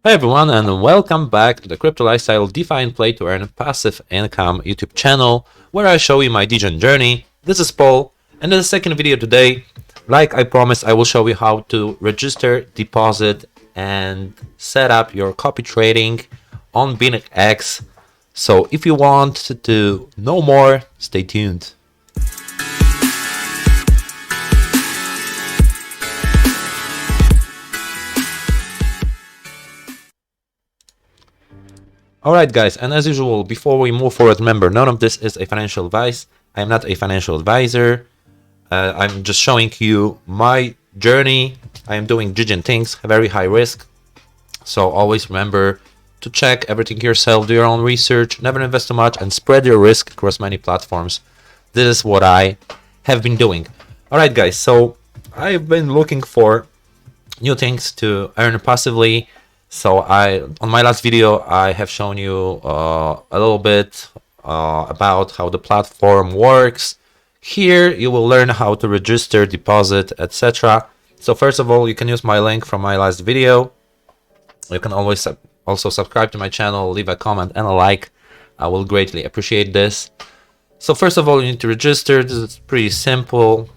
Hey everyone, and welcome back to the Crypto Lifestyle DeFi and Play to Earn Passive Income YouTube channel, where I show you my DGen journey. This is Paul, and in the second video today, like I promised, I will show you how to register, deposit, and set up your copy trading on BingX. So if you want to know more, stay tuned. Alright guys, and as usual, before we move forward, remember, none of this is a financial advice. I am not a financial advisor. I'm just showing you my journey. I am doing DGen things, very high risk. So always remember to check everything yourself, do your own research, never invest too much, and spread your risk across many platforms. This is what I have been doing. Alright guys, so I've been looking for new things to earn passively. So on my last video, I have shown you a little bit about how the platform works. Here, you will learn how to register, deposit, etc. So first of all, you can use my link from my last video. You can always also subscribe to my channel, leave a comment and a like. I will greatly appreciate this. So first of all, you need to register. This is pretty simple.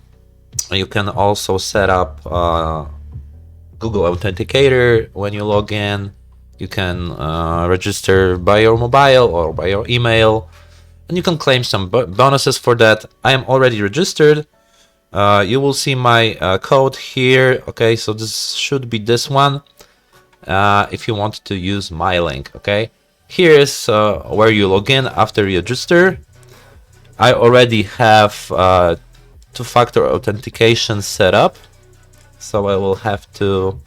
You can also set up Google Authenticator. When you log in, you can register by your mobile or by your email, and you can claim some bonuses for that. I am already registered. You will see my code here. Okay, so this should be this one if you want to use my link. Okay, here is where you log in after you register. I already have two-factor authentication set up, so I will have to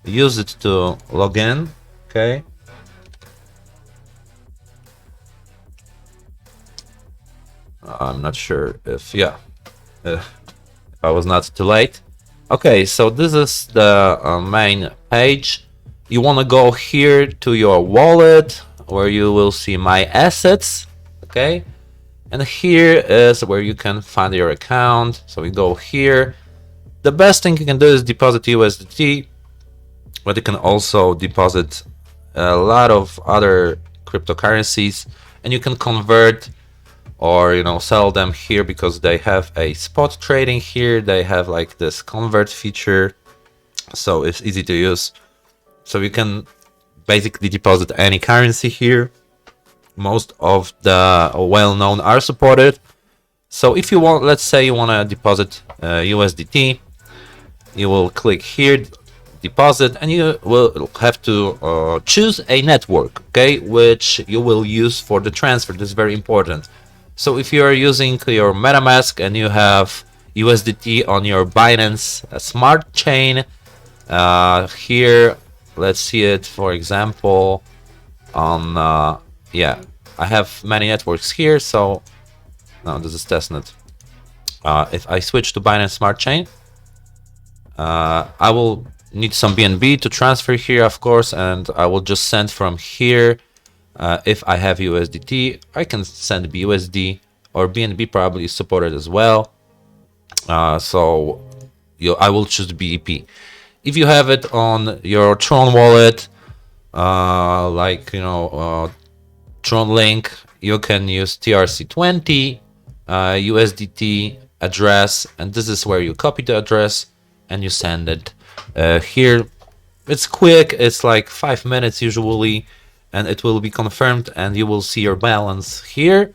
use it to log in. Okay. I'm not sure if I was not too late. Okay, so this is the main page. You want to go here to your wallet, where you will see my assets. Okay, and here is where you can find your account. So we go here. The best thing you can do is deposit USDT, but you can also deposit a lot of other cryptocurrencies, and you can convert or sell them here because they have a spot trading here. They have like this convert feature, so it's easy to use. So you can basically deposit any currency here. Most of the well-known are supported. So if you want, let's say you want to deposit USDT, you will click here, deposit, and you will have to choose a network, okay, which you will use for the transfer. This is very important. So if you are using your MetaMask and you have USDT on your Binance Smart Chain, here, let's see it, for example, on, I have many networks here, so, no, this is testnet. If I switch to Binance Smart Chain, I will need some BNB to transfer here, of course, and I will just send from here. If I have USDT, I can send BUSD, or BNB probably is supported as well. So I will choose BEP. If you have it on your Tron wallet, Tron Link, you can use TRC20 USDT address, and this is where you copy the address and you send it here. It's quick, it's like 5 minutes usually, and it will be confirmed, and you will see your balance here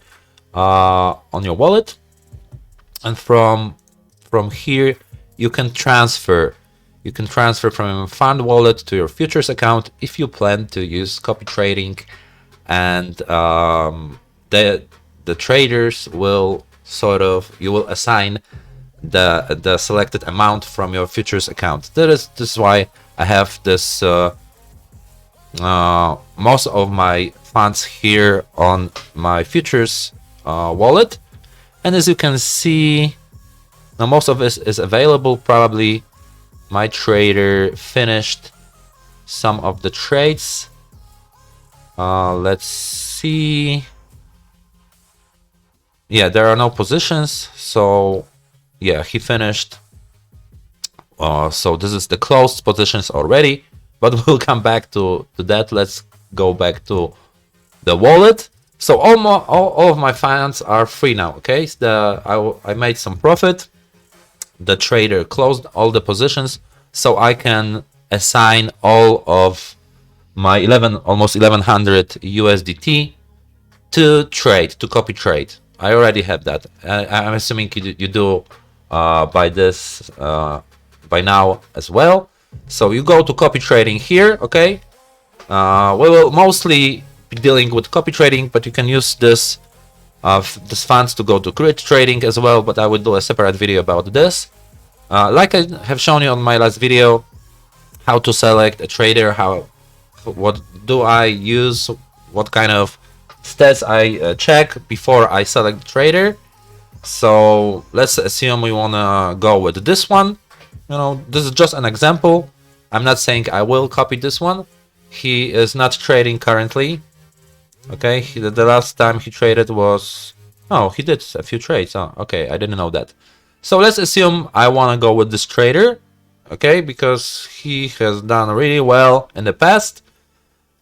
on your wallet. And from here you can transfer. You can transfer from your fund wallet to your futures account if you plan to use copy trading, and the traders will you will assign the selected amount from your futures account. This is why I have this most of my funds here on my futures wallet, and as you can see, now most of this is available. Probably my trader finished some of the trades. Let's see. Yeah, there are no positions, so yeah, he finished. So this is the closed positions already. but we'll come back to that. Let's go back to the wallet. So all of my funds are free now. Okay, so I made some profit. The trader closed all the positions, so I can assign all of my almost 1100 USDT to trade, to copy trade. I already have that. I'm assuming you do by now as well. So you go to copy trading here. Okay, we will mostly be dealing with copy trading, but you can use this funds to go to grid trading as well, but I will do a separate video about this. Like I have shown you on my last video, how to select a trader, what do I use, what kind of stats I check before I select the trader. So let's assume we want to go with this one. This is just an example. I'm not saying I will copy this one. He is not trading currently. Okay, the last time he traded was... Oh, he did a few trades. Oh, okay, I didn't know that. So let's assume I want to go with this trader. Okay, because he has done really well in the past.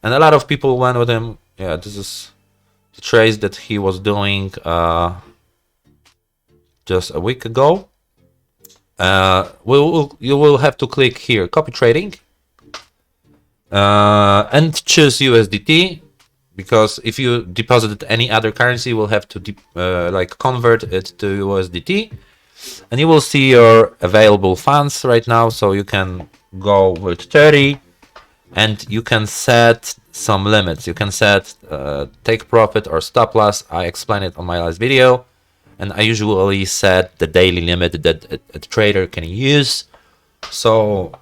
And a lot of people went with him. Yeah, this is the trades that he was doing just a week ago. You will have to click here, copy trading. And choose USDT. Because if you deposited any other currency, you will have to convert it to USDT, and you will see your available funds right now. So you can go with 30, and you can set some limits. You can set take profit or stop loss. I explained it on my last video, and I usually set the daily limit that a trader can use. So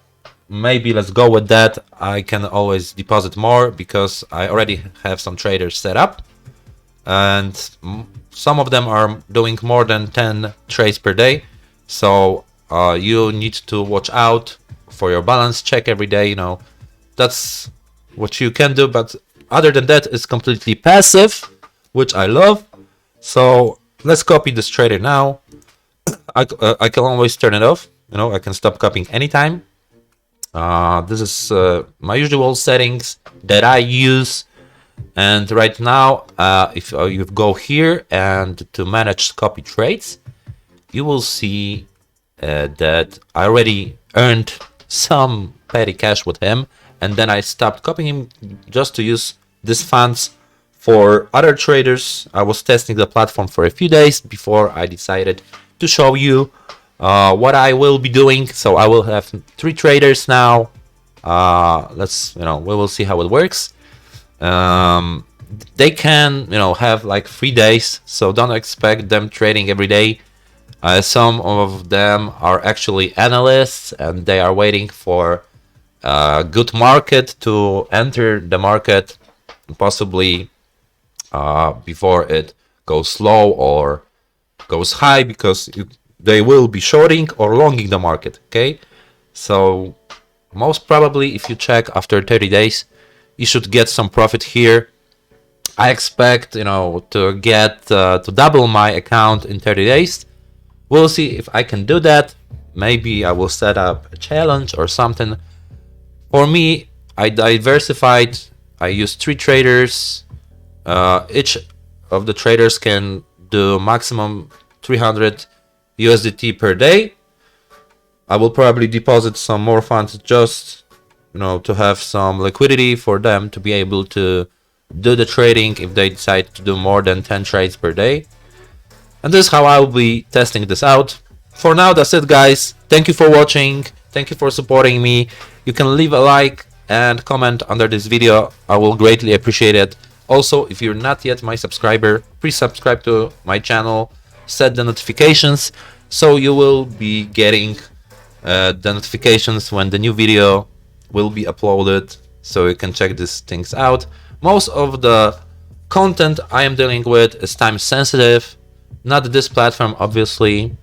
maybe let's go with that. I can always deposit more because I already have some traders set up, and some of them are doing more than 10 trades per day. So you need to watch out for your balance, check every day. That's what you can do, but other than that, it's completely passive, which I love. So let's copy this trader now. I can always turn it off. I can stop copying anytime. This is my usual settings that I use, and right now if you go here and to manage copy trades, you will see that I already earned some petty cash with him, and then I stopped copying him just to use these funds for other traders. I was testing the platform for a few days before I decided to show you what I will be doing. So I will have 3 traders now. We will see how it works. They can, have like 3 days, so don't expect them trading every day. Some of them are actually analysts, and they are waiting for a good market to enter the market, possibly before it goes slow or goes high, because they will be shorting or longing the market. Okay, so most probably if you check after 30 days, you should get some profit here. I expect to get to double my account in 30 days. We'll see if I can do that. Maybe I will set up a challenge or something. For me, I diversified. I used 3 traders. Each of the traders can do maximum 300 USDT per day. I will probably deposit some more funds just to have some liquidity for them to be able to do the trading if they decide to do more than 10 trades per day. And this is how I will be testing this out. For now, that's it, guys. Thank you for watching. Thank you for supporting me. You can leave a like and comment under this video. I will greatly appreciate it. Also, if you're not yet my subscriber, please subscribe to my channel. Set the notifications so you will be getting the notifications when the new video will be uploaded, so you can check these things out. Most of the content I am dealing with is time sensitive, not this platform obviously,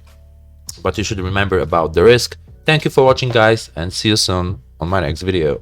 but you should remember about the risk. Thank you for watching, guys, and see you soon on my next video.